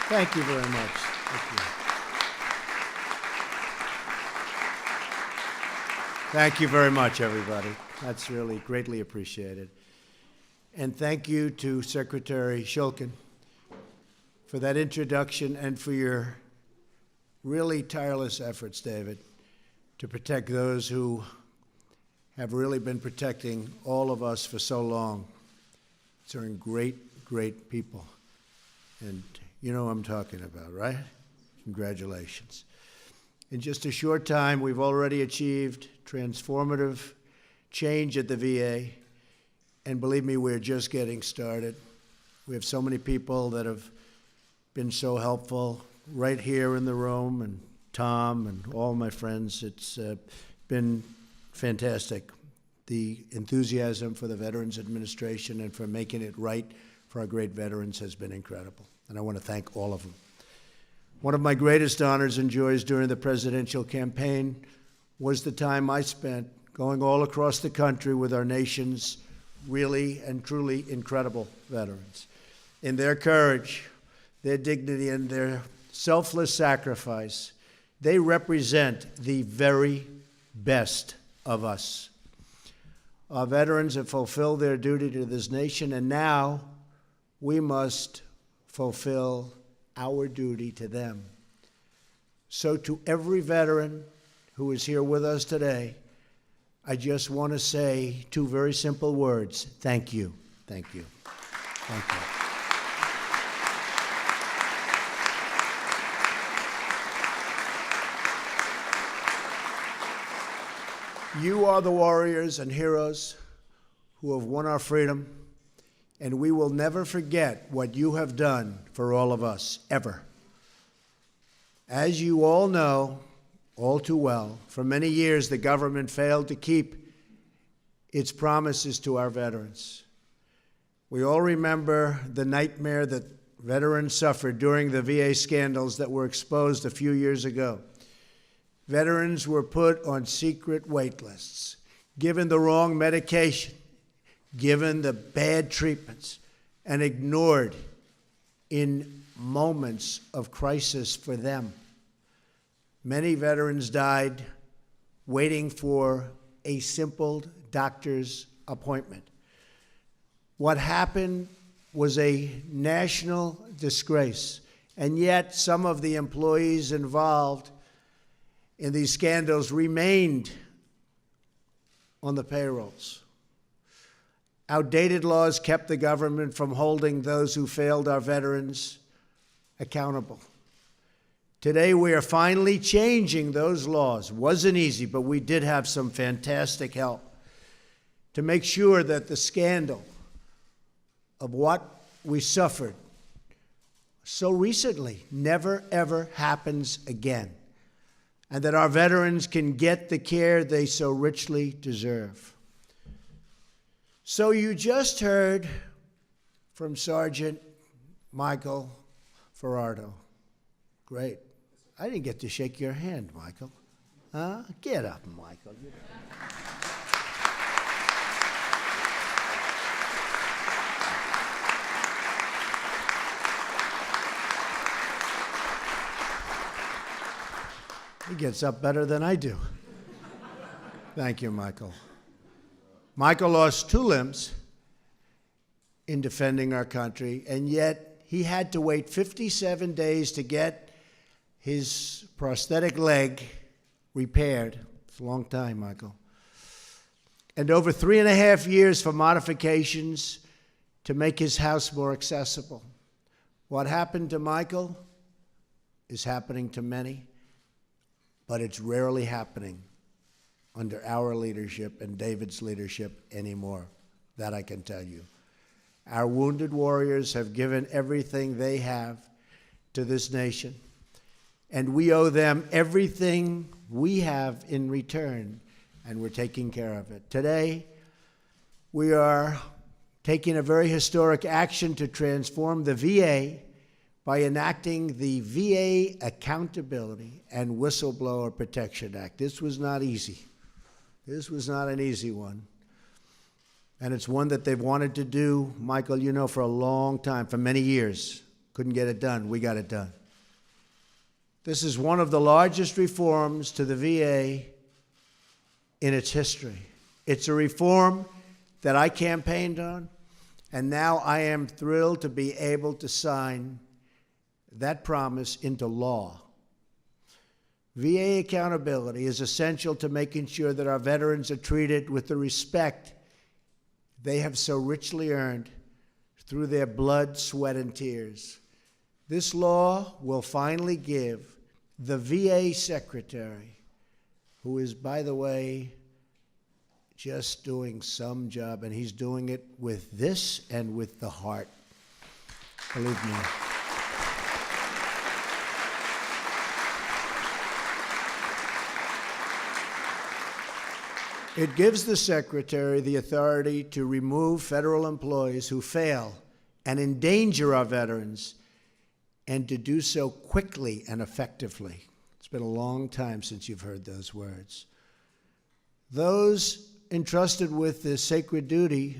Thank you very much. Thank you. Thank you very much, everybody. That's really greatly appreciated. And thank you to Secretary Shulkin for that introduction and for your really tireless efforts, David, to protect those who have really been protecting all of us for so long. They're great, great people. And you know what I'm talking about, right? Congratulations. In just a short time, we've already achieved transformative change at the VA. And believe me, we're just getting started. We have so many people that have been so helpful right here in the room, and Tom and all my friends. It's been fantastic. The enthusiasm for the Veterans Administration and for making it right for our great veterans has been incredible. And I want to thank all of them. One of my greatest honors and joys during the presidential campaign was the time I spent going all across the country with our nation's really and truly incredible veterans. In their courage, their dignity, and their selfless sacrifice, they represent the very best of us. Our veterans have fulfilled their duty to this nation, and now we must fulfill our duty to them. So to every veteran who is here with us today, I just want to say two very simple words. Thank you. Thank you. Thank you. You are the warriors and heroes who have won our freedom, and we will never forget what you have done for all of us, ever. As you all know, all too well, for many years the government failed to keep its promises to our veterans. We all remember the nightmare that veterans suffered during the VA scandals that were exposed a few years ago. Veterans were put on secret wait lists, given the wrong medication, given the bad treatments, and ignored in moments of crisis for them. Many veterans died waiting for a simple doctor's appointment. What happened was a national disgrace, and yet some of the employees involved in these scandals remained on the payrolls. Outdated laws kept the government from holding those who failed our veterans accountable. Today, we are finally changing those laws. Wasn't easy, but we did have some fantastic help to make sure that the scandal of what we suffered so recently never, ever happens again, and that our veterans can get the care they so richly deserve. So you just heard from Sergeant Michael Ferrardo. Great. I didn't get to shake your hand, Michael. Huh? Get up, Michael. He gets up better than I do. Thank you, Michael. Michael lost 2 limbs in defending our country, and yet he had to wait 57 days to get his prosthetic leg repaired. It's a long time, Michael. And over 3.5 years for modifications to make his house more accessible. What happened to Michael is happening to many, but it's rarely happening under our leadership and David's leadership anymore. That I can tell you. Our wounded warriors have given everything they have to this nation, and we owe them everything we have in return, and we're taking care of it. Today, we are taking a very historic action to transform the VA by enacting the VA Accountability and Whistleblower Protection Act. This was not easy. This was not an easy one. And it's one that they've wanted to do, Michael, you know, for a long time, for many years. Couldn't get it done. We got it done. This is one of the largest reforms to the VA in its history. It's a reform that I campaigned on, and now I am thrilled to be able to sign that promise into law. VA accountability is essential to making sure that our veterans are treated with the respect they have so richly earned through their blood, sweat, and tears. This law will finally give the VA secretary, who is, by the way, just doing some job, and he's doing it with this and with the heart. Believe me. It gives the Secretary the authority to remove federal employees who fail and endanger our veterans, and to do so quickly and effectively. It's been a long time since you've heard those words. Those entrusted with the sacred duty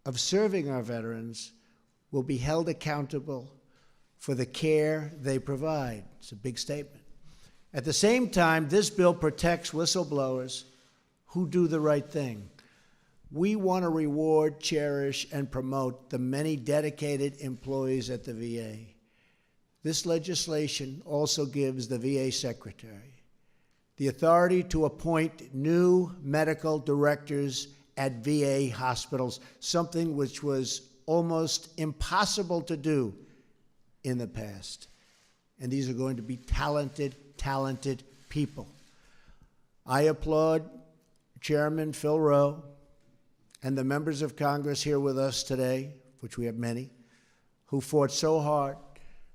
of serving our veterans will be held accountable for the care they provide. It's a big statement. At the same time, this bill protects whistleblowers who do the right thing. We want to reward, cherish, and promote the many dedicated employees at the VA. This legislation also gives the VA Secretary the authority to appoint new medical directors at VA hospitals, something which was almost impossible to do in the past. And these are going to be talented people. I applaud Chairman Phil Rowe and the members of Congress here with us today, which we have many, who fought so hard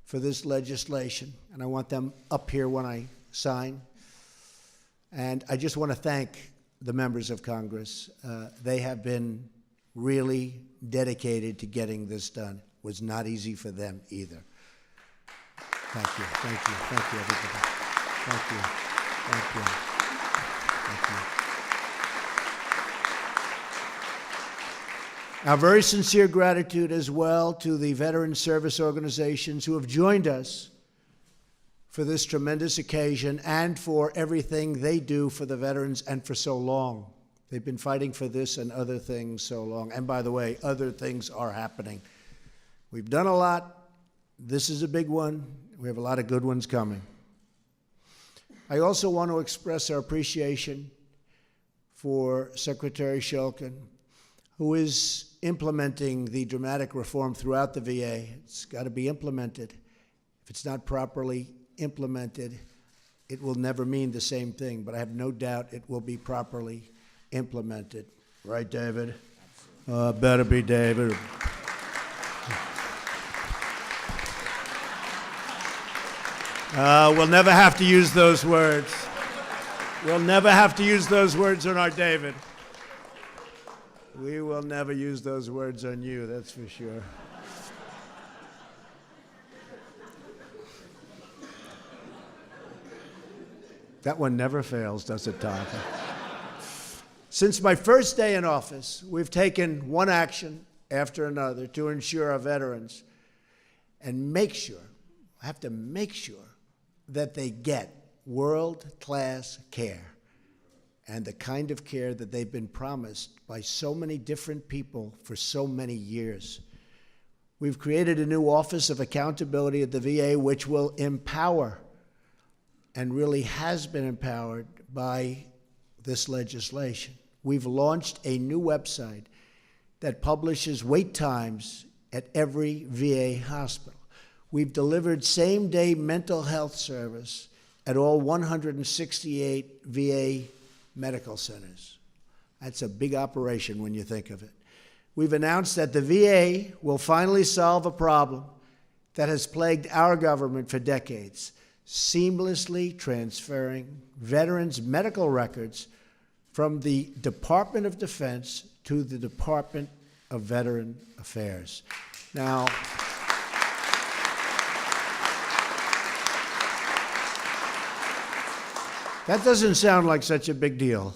for this legislation, and I want them up here when I sign. And I just want to thank the members of Congress. They have been really dedicated to getting this done. It was not easy for them either. Thank you, everybody. Thank you. Our very sincere gratitude as well to the veteran service organizations who have joined us for this tremendous occasion and for everything they do for the veterans and for so long. They've been fighting for this and other things so long. And by the way, other things are happening. We've done a lot. This is a big one. We have a lot of good ones coming. I also want to express our appreciation for Secretary Shulkin, who is implementing the dramatic reform throughout the VA. It's got to be implemented. If it's not properly implemented, it will never mean the same thing, but I have no doubt it will be properly implemented. Right, David? Better be David. We'll never have to use those words. We'll never have to use those words on our David. We will never use those words on you, that's for sure. That one never fails, does it, Tom? Since my first day in office, we've taken one action after another to ensure our veterans and have to make sure that they get world-class care and the kind of care that they've been promised by so many different people for so many years. We've created a new Office of Accountability at the VA, which will empower and really has been empowered by this legislation. We've launched a new website that publishes wait times at every VA hospital. We've delivered same-day mental health service at all 168 VA medical centers. That's a big operation when you think of it. We've announced that the VA will finally solve a problem that has plagued our government for decades, seamlessly transferring veterans' medical records from the Department of Defense to the Department of Veteran Affairs. Now, that doesn't sound like such a big deal.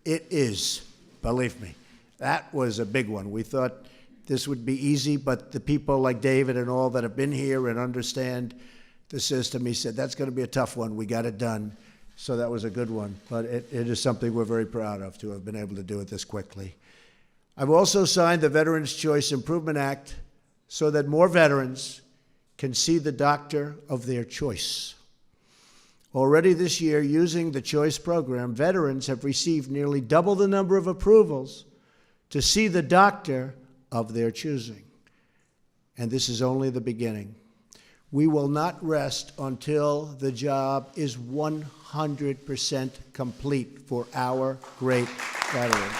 It is, believe me. That was a big one. We thought this would be easy, but the people like David and all that have been here and understand the system, he said, that's going to be a tough one. We got it done. So that was a good one. But it is something we're very proud of, to have been able to do it this quickly. I've also signed the Veterans Choice Improvement Act so that more veterans can see the doctor of their choice. Already this year, using the Choice program, veterans have received nearly double the number of approvals to see the doctor of their choosing. And this is only the beginning. We will not rest until the job is 100% complete for our great veterans.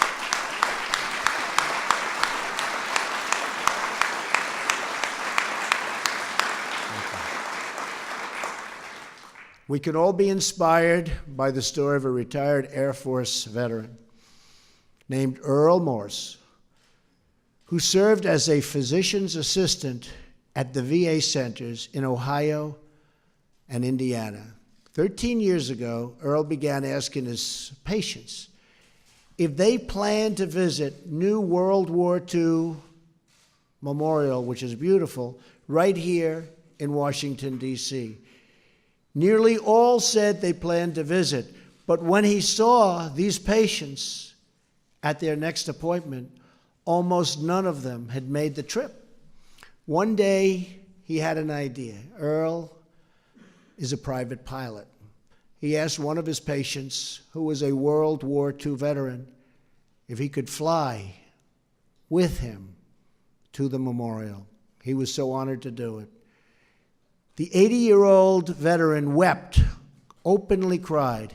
We can all be inspired by the story of a retired Air Force veteran named Earl Morse, who served as a physician's assistant at the VA centers in Ohio and Indiana. 13 years ago, Earl began asking his patients if they planned to visit new World War II memorial, which is beautiful, right here in Washington, D.C. Nearly all said they planned to visit, but when he saw these patients at their next appointment, almost none of them had made the trip. One day, he had an idea. Earl is a private pilot. He asked one of his patients, who was a World War II veteran, if he could fly with him to the memorial. He was so honored to do it. The 80-year-old veteran wept, openly cried.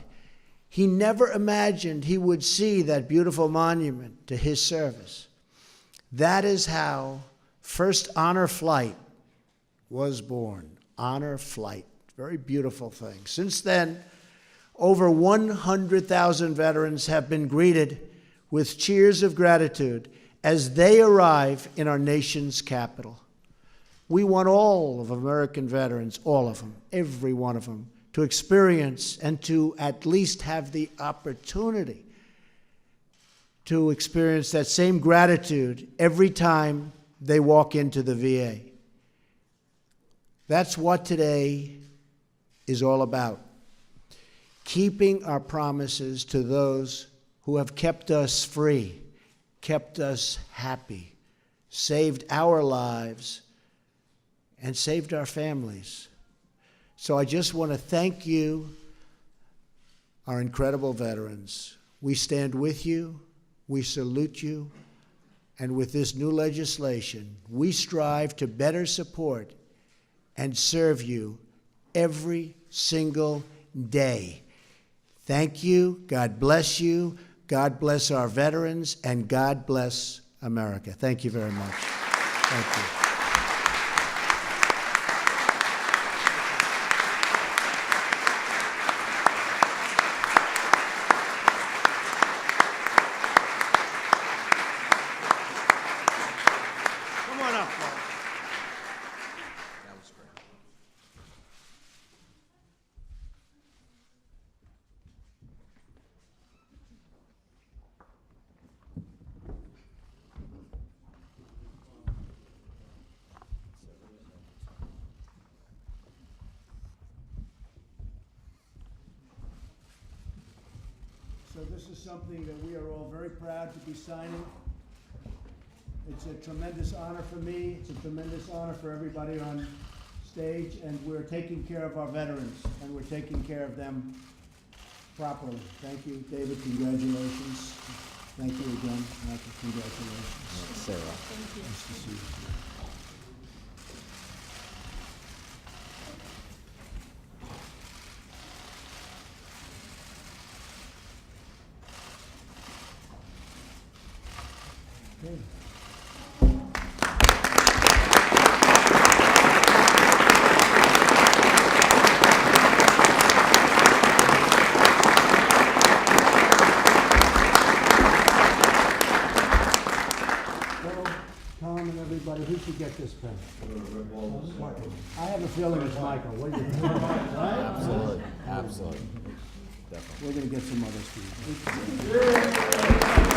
He never imagined he would see that beautiful monument to his service. That is how First Honor Flight was born. Honor Flight. Very beautiful thing. Since then, over 100,000 veterans have been greeted with cheers of gratitude as they arrive in our nation's capital. We want all of American veterans, all of them, every one of them, to experience and to at least have the opportunity to experience that same gratitude every time they walk into the VA. That's what today is all about. Keeping our promises to those who have kept us free, kept us happy, saved our lives, and saved our families. So I just want to thank you, our incredible veterans. We stand with you, we salute you, and with this new legislation, we strive to better support and serve you every single day. Thank you, God bless you, God bless our veterans, and God bless America. Thank you very much. Thank you. So this is something that we are all very proud to be signing. It's a tremendous honor for me. It's a tremendous honor for everybody on stage, and we're taking care of our veterans, and we're taking care of them properly. Thank you, David. Congratulations. Thank you again, Michael. Congratulations. Sarah. Thank you. Nice to see you. Okay. Tom and everybody, who should get this pen? I have a feeling it's Michael. What do you think? Right? Absolutely. Absolutely. Definitely. We're going to get some others for you.